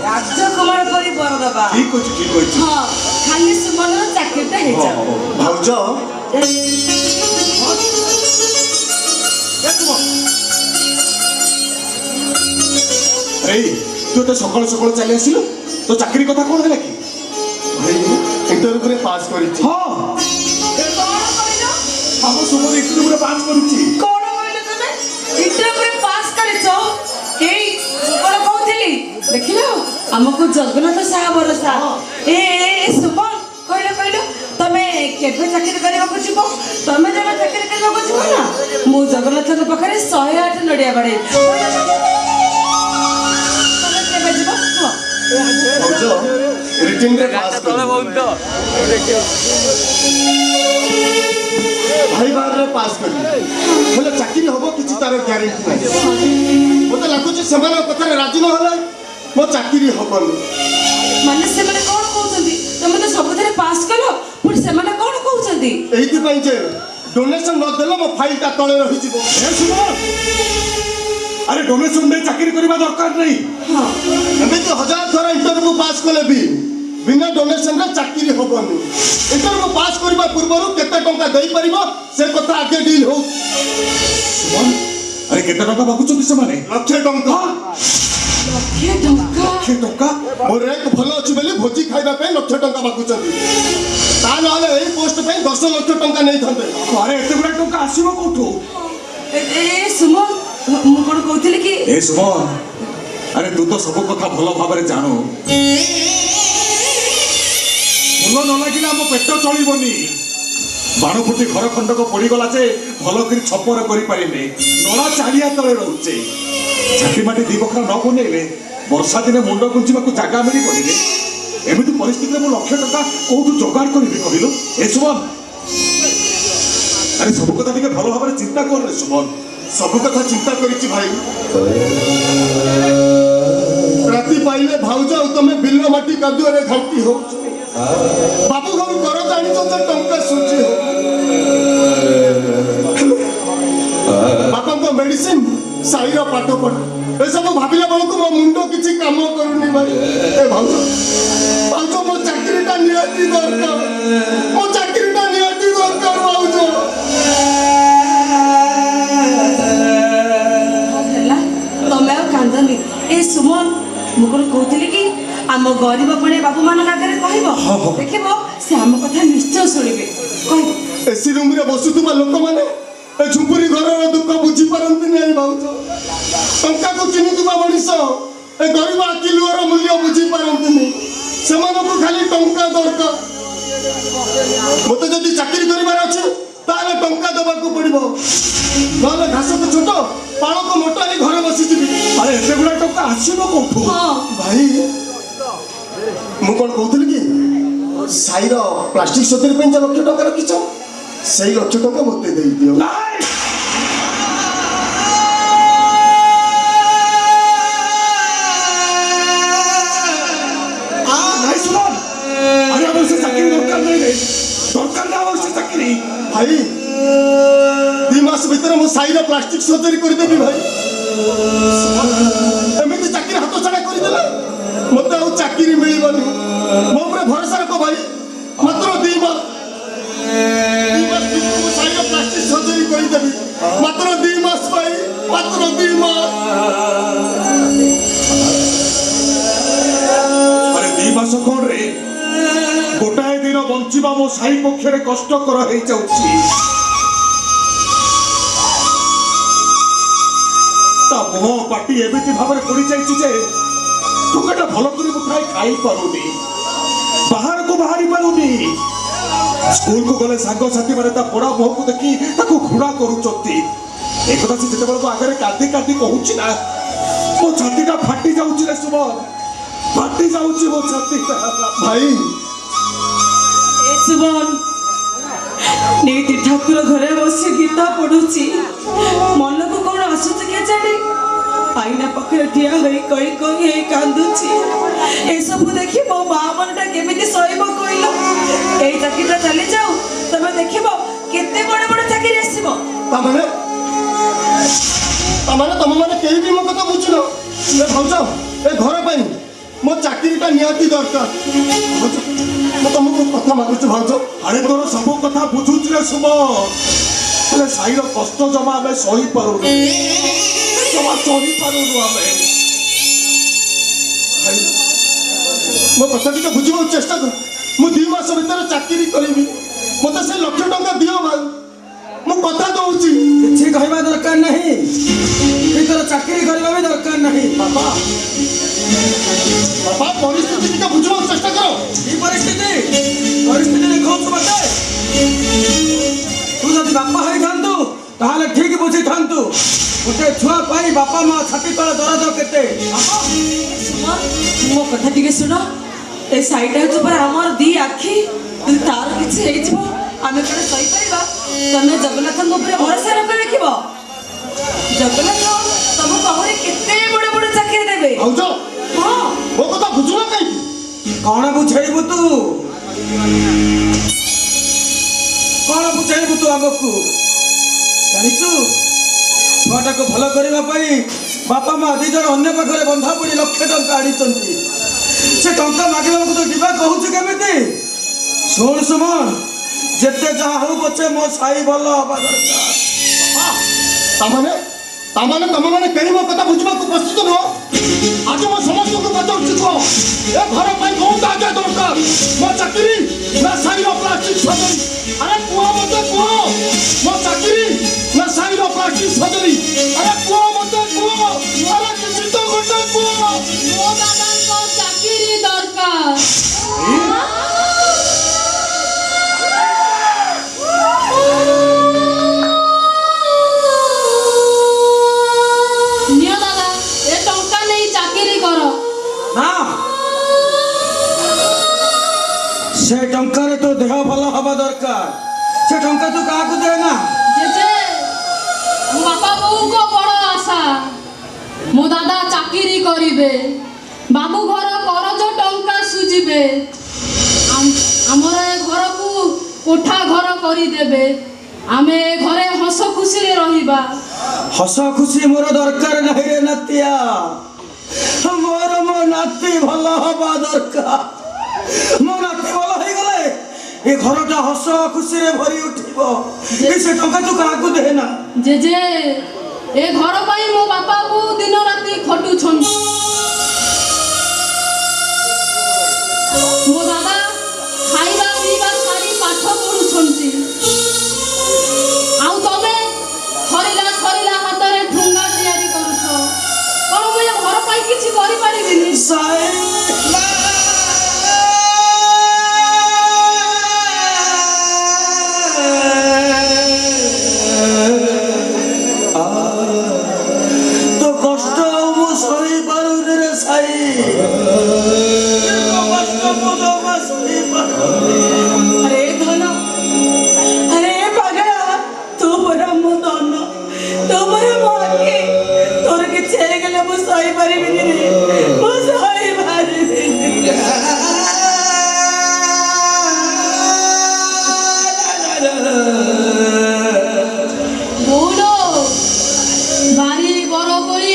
ରାଜକୁମାର ପରି ବର ଦେବା। ଠିକ ଅଛି, ଠିକ ଅଛି। ହଁ, ଖାଲି ସୁମନର ଚାକିରିଟା ହେଇଯାଉ। ଭାଉଜ, ଏଇ ତୁ ଏତେ ସକାଳୁ ସକାଳୁ ଚାଲି ଆସିଲୁ, ତୋ ଚାକିରି କଥା କଣ ହେଲା କି? ଇଣ୍ଟରଭ୍ୟୁରେ ପାସ୍ କରିଛି। ହଁ, କଣ କହିଲ? ଆମ ସୁମନ ଇଣ୍ଟରଭ୍ୟୁରେ ପାସ୍ କରିଛି। କଣ କହିଲ ତମେ? ଇଣ୍ଟରଭ୍ୟୁରେ ପାସ୍ କରିଛ? ଏଇ ମୁଁ କଣ କହୁଥିଲି ଦେଖିଲ, ଆମକୁ ଜଗନ୍ନାଥ ସାହା ଭରସା। ଏ ସୁମନ କହିଲ ତମେ କେବେ ଚାକିରି କରିବାକୁ ଯିବ? ତମେ ଯେବେ ଚାକିରି କରିବାକୁ ଯିବ ନା, ମୁଁ ଜଗନ୍ନାଥଙ୍କ ପାଖରେ 108 ନଡ଼ିଆ ବାଡ଼େଇ। ତମେ କେବେ ଯିବ କୁହ? ଭାଉଜ ରିଟିନରେ ପାସ୍ କରିଛି। ଭାଇ ବାହାରରେ ପାସ୍ କରିଛି, ହେଲେ ଚାକିରି ହବ କିଛି ତାର ଗ୍ୟାରେଣ୍ଟି ନାହିଁ। ମତେ ଲାଗୁଛି ସେମାନଙ୍କ କଥାରେ ରାଜି ନହେଲେ ମୋ ଚାକିରି ହବନି। ମାନେ ସେମାନେ କଣ କହୁଛନ୍ତି? ତମେ ତ ସବୁଥିରେ ପାସ୍ କଲ, ପୁଣି ସେମାନେ କଣ କହୁଛନ୍ତି? ଏଇଥିପାଇଁ ଯେ ଡୋନେସନ ନଦେଲେ ମୋ ଫାଇଲଟା ତଳେ ରହିଯିବ। ଏ ସୁମନ, ଆରେ ଡୋନେସନ ଦେଇ ଚାକିରି କରିବା ଦରକାର ନାହିଁ। ହଁ, ଏମିତି 1000 ଥର ଇଣ୍ଟରଭ୍ୟୁ ପାସ୍ କଲେ ବି ବିନା ଡୋନେସନରେ ଚାକିରି ହବନି। ଇଣ୍ଟରଭ୍ୟୁ ପାସ୍ କରିବା ପୂର୍ବରୁ କେତେ ଟଙ୍କା ଦେଇପାରିବ ସେ କଥା ଆଗେ ଡିଲ୍ ହଉ। ସୁମନ, ଆରେ କେତେ ଟଙ୍କା ମାଗୁଛନ୍ତି ସେମାନେ? 1,00,000 ଟଙ୍କା। ଲକ୍ଷେ ଟଙ୍କା? 1,00,000 ଟଙ୍କା? ମୋ ରେଟ୍ ଭଲ ଅଛି ବୋଲି ଭୋଜି ଖାଇବା ପାଇଁ 1,00,000 ଟଙ୍କା ମାଗୁଛନ୍ତି। ତା ନହେଲେ ଏଇ ପୋଷ୍ଟ ପାଇଁ 10 ଲକ୍ଷ ଟଙ୍କା ନେଇଥାନ୍ତେ। ଆରେ ଏତେ ଗୁଡା ଟଙ୍କା ଆସିବ କୋଉଠୁ? ଏ ସୁମନ, ମୁଁ କଣ କହୁଥିଲି କି ଏ ସୁମନ, ଆରେ ତୁ ତ ସବୁ କଥା ଭଲ ଭାବରେ ଜାଣୁ। ଭଲ ନ ଲାଗିଲେ ଆମ ପେଟ ଚଳିବନି। ବାଣ ଫୁଟି ଘର ଖଣ୍ଡକ ପଡିଗଲା ଯେ ଭଲ କରି ଛପର କରିପାରିନି, ନଳା ଚାଳିଆ ତଳେ ରହୁଛେ। ଝାଟି ମାଟି 2 ବଖରା ନ ବନେଇଲେ ବର୍ଷା ଦିନେ ମୁଣ୍ଡ ଗୁଞ୍ଜିବାକୁ ଜାଗା ମିଳିବନି ରେ। ଏମିତି ପରିସ୍ଥିତିରେ ମୁଁ 1,00,000 ଟଙ୍କା କୋଉଠୁ ଯୋଗାଡ଼ କରିବି କହିଲୁ? ଏ ସୁମନ, ଆରେ ସବୁ କଥା ଟିକେ ଭଲ ଭାବରେ ଚିନ୍ତା କର ରେ ସୁମନ। ସବୁ କଥା ଚିନ୍ତା କରିଛି ଭାଇ। ରାତି ପାଇଲେ ଭାଉଜ ଆଉ ତମେ ବିଲ ମାଟି କାଦୁଅରେ ଘାଣ୍ଟି ହଉଛ। ବାବୁ ଘରୁ କର ଜାଣିଛ ଯେ ଟଙ୍କା ସୁଝି ହଉ। ବାପାଙ୍କ ମେଡିସିନ, ସାଇର ପାଠ ପଢା, ଏସବୁ ଭାବିଲା ବେଳକୁ ମୋ ମୁଣ୍ଡ କିଛି କାମ କରୁନି ଭାଇ। ଏ ଭାଉଜ, ମୋ ଚାକିରିଟା ନିହାତି ଦରକାର। ମୋ ଚାକିରିଟା ନିହାତି ଦରକାର ଭାଉଜ। ହେଲା, ତମେ ଆଉ କାନ୍ଦନି। ଏ ସୁମନ, ମୁଁ କଣ କହୁଥିଲି କି ଆମ ଗରିବ ପଣେ ବାବୁ ମାନଙ୍କ ଆଗରେ କହିବ, ଦେଖିବ ସେ ଆମ କଥା ନିଶ୍ଚୟ ଶୁଣିବେ। କହିବ ଏସି ରୁମରେ ବସୁଥିବା ଲୋକମାନେ ଏ ଝୁମ୍ପୁରି ଘରର ଦୁଃଖ ବୁଝିପାରନ୍ତି ନାହିଁ ଭାଉଜ। ଟଙ୍କାକୁ ଚିହ୍ନୁଥିବା ମଣିଷ ଏ ଗରିବ ଆଖି ଲୁହର ମୂଲ୍ୟ ବୁଝିପାରନ୍ତିନି। ସେମାନଙ୍କୁ ଖାଲି ଟଙ୍କା ଦରକାର। ମୋତେ ଯଦି ଚାକିରି କରିବାର ଅଛି ତାହେଲେ ଟଙ୍କା ଦେବାକୁ ପଡ଼ିବ, ନହେଲେ ଘାସ ତ ଛୋଟ, ପାଳକୁ ମୋଟା ହେଇ ଘରେ ବସିଯିବି। ଆରେ ଏତେ ଗୁଡା ଟଙ୍କା ଆସିବ କୋଉଠୁ? ଭାଇ, ମୁଁ କଣ କହୁଥିଲି କି ସାଇର ପ୍ଲାଷ୍ଟିକ ସର୍ଜରୀ ପାଇଁ 1,00,000 ଟଙ୍କା ରଖିଛ, ସେଇ 1,00,000 ଟଙ୍କା ମୋତେ ଦେଇଦିଅ। ନାଇଁ, ନାଇଁ ସୁମନ, ଆରେ ଆମର ସେ ଚାକିରି ଦରକାର ନାହିଁ ରେ। ଦରକାର ନା ଆମର ସେ ଚାକିରି। ଭାଇ, 2 ମାସ ଭିତରେ ମୁଁ ସାଇର ପ୍ଲାଷ୍ଟିକ ସର୍ଜରୀ କରିଦେବି ଭାଇ। ଏମିତି ଚାକିରି ହାତ ଛଡ଼ା କରିଦେଲେ ମତେ ଆଉ ଚାକିରି ମିଳିବନି। ମୋ ଉପରେ ଭରସା ରଖ ଭାଇ, ମାତ୍ର 2 ମାସ। 2 ମାସ ଭିତରେ ମୁଁ ସାଇର ପ୍ଲାଷ୍ଟିକ ସର୍ଜରୀ କରିଦେବି। ମାତ୍ର 2 ମାସ ଭାଇ, ମାତ୍ର 2 ମାସ। ଆରେ 2 ମାସ କଣ ରେ? ଗୋଟାଏ ଦିନ ବଞ୍ଚିବା ମୋ ସାହି ପକ୍ଷରେ କଷ୍ଟକର ହେଇଯାଉଛି। ତା ମୁହଁ ପାଟି ଏମିତି ଭାବରେ ପଡି ଯାଇଛି ଯେ ଟୋକାଟା ଭଲ କରି ମୁଠାଏ ଖାଇପାରୁନି, ବାହାରକୁ ବାହାରି ପାରୁନି। ସ୍କୁଲକୁ ଗଲେ ସାଙ୍ଗସାଥୀ ମାନେ ତା ପୋଡ଼ା ମୁହଁକୁ ଦେଖି ତାକୁ ଘୃଣା କରୁଛନ୍ତି। ଏ କଥା ସେ ଯେତେବେଳେ ମୋ ଆଗରେ କାନ୍ଦି କାନ୍ଦି କହୁଛି ନା, ମୋ ଛାତିଟା ଫାଟି ଯାଉଛି ରେ ସୁମନ, ଫାଟି ଯାଉଛି ମୋ ଛାତିଟା। ଭାଇ ଏ ସୁମନ, ନେଇତି ଠାକୁର ଘରେ ବସି ଗୀତା ପଢୁଛି। ମନକୁ କଣ ଆସୁଛି କେଜାଣି? ଆଇନା ପାଖରେ ଠିଆ ହୋଇ କହି କହି ହେଇ କାନ୍ଦୁଛି। ଏସବୁ ଦେଖି ମୋ ମା ମନଟା କେମିତି ସହିବ କହିଲ? ଏଇ ଚାକିରିଟା ଚାଲି ଯାଉ, ତମେ ଦେଖିବ କେତେ ବଡ ବଡ ଚାକିରି ଆସିବ। ତାମାନେ ତମମାନେ କେହି ବି ମୋ କଥା ବୁଝୁନ। ଭାଉଜ, ଏ ଘର ପାଇଁ ମୋ ଚାକିରିଟା ନିହାତି ଦରକାର। ମୁଁ ତମକୁ କଥା ମାଗୁଛି ଭାଉଜ। ଆରେ ତୋର ସବୁ କଥା ବୁଝୁଛି ରେ ସୁମନ, ହେଲେ ସାଇର କଷ୍ଟ ଜମା ଆମେ ସହିପାରୁନୁ, ଜମା ସହିପାରୁନୁ ଆମେ। ମୋ କଥା ଟିକେ ବୁଝିବାକୁ ଚେଷ୍ଟା କର। ମୁଁ 2 ମାସ ଭିତରେ ଚାକିରି କରିବି, ମତେ ସେ 1,00,000 ଟଙ୍କା ଦିଅ ଭାଇ, ମୁଁ କଥା ଦଉଛି। କିଛି କହିବା ଦରକାର ନାହିଁ, ତୋର ଚାକିରି କରିବା ବି ଦରକାର ନାହିଁ। ବାପା ପରିସ୍ଥିତି ଟିକେ ବୁଝିବାକୁ ଚେଷ୍ଟା କର। କି ପରିସ୍ଥିତି ଦେଖାଉଛୁ ମତେ? ତୁ ଯଦି ବାପା ହେଇଥାନ୍ତୁ ତାହେଲେ ଠିକ ବୁଝିଥାନ୍ତୁ। ଗୋଟେ ଛୁଆ ପାଇଁ ବାପା ମା ଛାତି ତଳେ ଦରଦ କେତେ। ସୁମନ, ମୋ କଥା ଟିକେ ଶୁଣ। ଏ ସାଇଟା ହଉଛି ପରା ଆମର 2 ଆଖି। ଯଦି ତାର କିଛି ହେଇଯିବ ଆମେ କଣ ସହିପାରିବା? ତମେ ଜଗନ୍ନାଥଙ୍କ ଉପରେ ଭରସା ରଖ, ଦେଖିବ ଜଗନ୍ନାଥ ତମକୁ ଆହୁରି କେତେ ବଡ ବଡ ଚାକିରି ଦେବେ। ଭାଉଜ ହଁ, ମୋ କଥା ବୁଝୁନ କାହିଁକି? କଣ ବୁଝେଇବୁ ତୁ? କଣ ବୁଝେଇବୁ ତୁ ଆମକୁ? ଜାଣିଛୁ, ଛୁଆଟାକୁ ଭଲ କରିବା ପାଇଁ ବାପା ମା 2 ଜଣ ଅନ୍ୟ ପାଖରେ ବନ୍ଧା ପଡ଼ି 1,00,000 ଟଙ୍କା ଆଣିଛନ୍ତି। ସେ ଟଙ୍କା ମାଗିବାକୁ ତୁ ଯିବା କହୁଛୁ କେମିତି? ଶୁଣ ସୁମନ, ଯେତେ ଯାହା ହଉ ପଛେ ମୋ ସାହି ଭଲ ହବା ଦରକାର। ତାମାନେ ତମମାନେ କେହି ମୋ କଥା ବୁଝିବାକୁ ପ୍ରସ୍ତୁତ ନୁହଁ। ଆଜି ମୁଁ ସମସ୍ତଙ୍କୁ ପଚାରୁଛି, କୁହ ଏ ଘର ପାଇଁ କୋଉଟା ଆଗେ ଦରକାର? ମୋ ଚାକିରି ନା ସାହିର ପ୍ଲାଷ୍ଟିକ ସର୍ଜରୀ? ଆରେ କୁହ ମତେ, କୁହ ମୋ ଚାକିରି ନା ସାହିର ପ୍ଲାଷ୍ଟିକ ସର୍ଜରୀ? ଆରେ କୁହ ମତେ, କୁହ। ଆରେ କିଛି ତ ଗୋଟେ କୁହ। ମୋ ଦାଦାଙ୍କ ଚାକିରି ଦରକାର। ନିଅ ଦାଦା, ଏ ଟଙ୍କା ନେଇ ଚାକିରି କର। ନା, ସେ ଟଙ୍କାରେ ତୋ ଦେହ ଭଲ ହବା ଦରକାର। ସେ ଟଙ୍କା ତୁ କାହାକୁ ଦେ ନା। ଜେଜେ, ମୋ ବାପା ବୋଉଙ୍କ ବଡ଼ ଆଶା ମୋ ଦାଦା ଚାକିରି କରିବେ, ବାବୁ ଘର କରଜ ଟଙ୍କା ସୁଝିବେ, ଆମର ଏ ଘରକୁ କୋଠା ଘର କରିଦେବେ, ଆମେ ଏ ଘରେ ହସ ଖୁସିରେ ରହିବା। ହସ ଖୁସି ମୋର ଦରକାର ନାହିଁ ରେ ନାତିଆ। ମୋର ମୋ ନାତି ଭଲ ହବା ଦରକାର। ମୋ ନାତି ଭଲ ହେଇଗଲେ ଏ ଘରଟା ହସ ଖୁସିରେ ଭରି ଉଠିବ। ସେ ଟଙ୍କା ତୁ କାହାକୁ ଦେ ନା। ଜେଜେ, ଏ ଘର ପାଇଁ ମୋ ବାପା ବୋଉ ଦିନ ରାତି ଖଟୁଛନ୍ତି। ମୋ ଦାଦା ଖାଇବା ପିଇବା ଛାଡ଼ି ପାଠ ପଢୁଛନ୍ତି। ଆଉ ତମେ ଥରିଲା ହାତରେ ଠୁଙ୍ଗା ତିଆରି କରୁଛ। କଣ ମୁଁ ଏ ଘର ପାଇଁ କିଛି କରିପାରିବିନି? তো কষ্ট ମୁଁ ସହିପାରୁନି ରେ ସାଇ। अरे धन, अरे पागला, तू बरा मो धन, तू बरा मो आखि। तोर किछि हे गेले मु सही परिबिनी रे, मु सही परिबिनी। ବୋଉଲୋ, ବାରି ବର କରି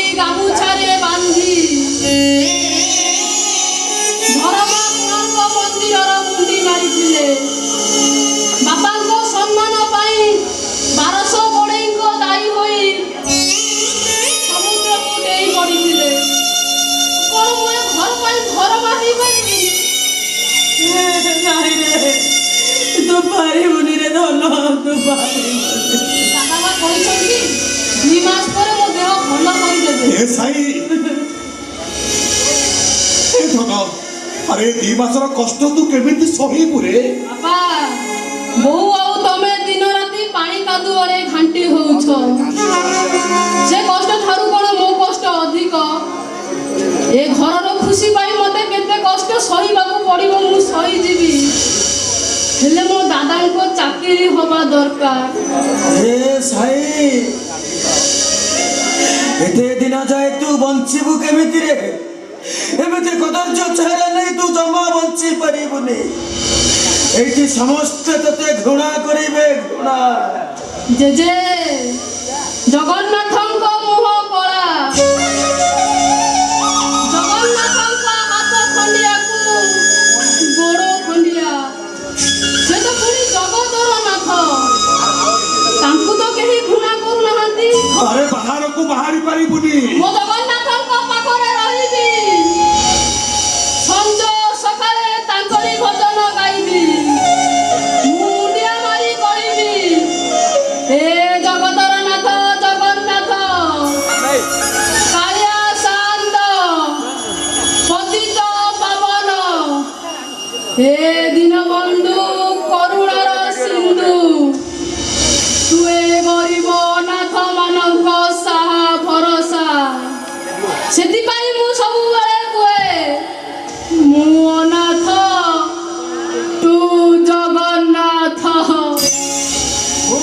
ସାଇ ଏ ଧନ ଆରେ 2 ମାସର କଷ୍ଟ ତୁ କେମିତି ସହିବୁ ରେ? ବାପା ବୋଉ ଆଉ ତମେ ଦିନ ରାତି ପାଣି କାଦୁଅରେ ଘାଣ୍ଟି ହଉଛ। ସେ କଷ୍ଟ ଠାରୁ କଣ ମୋ କଷ୍ଟ ଅଧିକ? ଏ ଘରର ଖୁସି ପାଇଁ ମତେ କେତେ କଷ୍ଟ ସହିବାକୁ ପଡିବ, ମୁଁ ସହିଯିବି। ହେଲେ ମୋ ଦାଦାଙ୍କ ଚାକିରି ହବା ଦରକାର। ଏ ସାଇ ଏତେ ଦିନ ଯାଏ ତୁ ବଞ୍ଚିବୁ କେମିତି ରେ? ଏମିତି କଦର୍ଯ୍ୟ ଚେହେରା ନେଇ ତୁ ଜମା ବଞ୍ଚି ପାରିବୁନି। ଏଇଠି ସମସ୍ତେ ତତେ ଘୃଣା କରିବେ, ଘୃଣା। ଜେଜେ ଜଗନ୍ନାଥଙ୍କ ମୁହଁ କଳା, ଜଗନ୍ନାଥଙ୍କ ହାତ ଖଣ୍ଡିଆକୁ ଗୋଡ଼ ଖଣ୍ଡିଆ। ସେ ତ ପୁଣି ଜଗତର ନାଥ, ତାଙ୍କୁ ତ କେହି ଘୃଣା କରୁନାହାନ୍ତି। ଆରେ ବାହାରକୁ ବାହାରି ପାରିବୁନି। ମୋ ଜଗନ୍ନାଥଙ୍କ ପାଖରେ ରହିବି, ସଞ୍ଜ ସକାଳେ ତାଙ୍କରି ଭଜନ ଗାଇବି। ମୁଁ ମୁଣ୍ଡିଆ ମାରି କହିବି, ଏ ଜଗତର ନାଥ ଜଗନ୍ନାଥ, କାଳିଆ ଶାନ୍ତ, ପତିତ ପାବନ, ଏ ଦୀନବନ୍ଧୁ କରୁଣାର ସିନ୍ଧୁ, ତୁ ଏ ଗରିବ ଅନାଥ ମାନଙ୍କ ସାହା ଭରସା। ସେଥିପାଇଁ ମୁଁ ସବୁବେଳେ କୁହେ, ମୁଁ ଅନାଥ, ତୁ ଜଗନ୍ନାଥ। Oh,